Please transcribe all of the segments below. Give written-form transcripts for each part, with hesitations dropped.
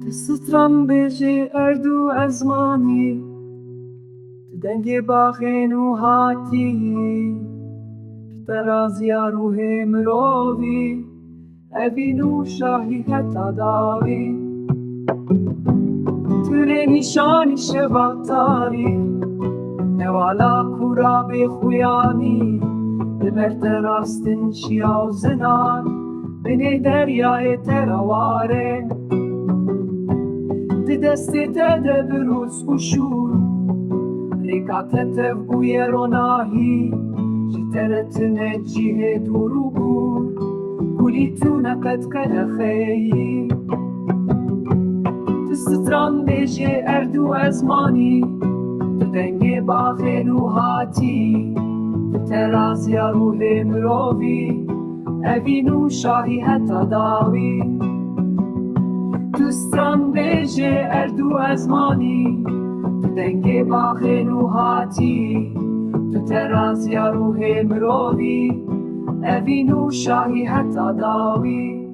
دستم بجه اردو ازمانی تو دنگ باخنو هاتی ترازیا روح مروی اوینو شاهی حتا داوی تونه نشانی شباتاری نوالا کورا به خویانی بمرد راستن شیاو زنان بینه دریای ترواره دستی تده بروز کشور ریکاتت بوی روناهی جترت نجیه دورو بور کلی تو نقد کنخی دستران بیجه اردو ازمانی تو دنگ باخنو هاتی ترازیا روح مروی اوینو شاهی حتا داوی دوستان بیجه اردو ازمانی تو دنگ باخنو هاتی تو ترازیا روح مروی اوینو شاهی حتا داوی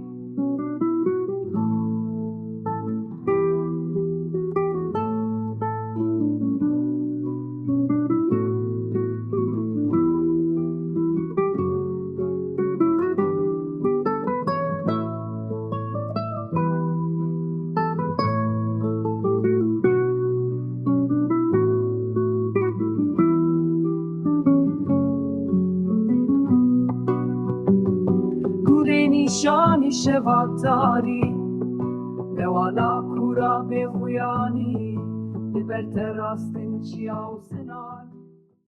نشانی شواتاری نوالا کورا به خویانی ببرد راستن چیاوزه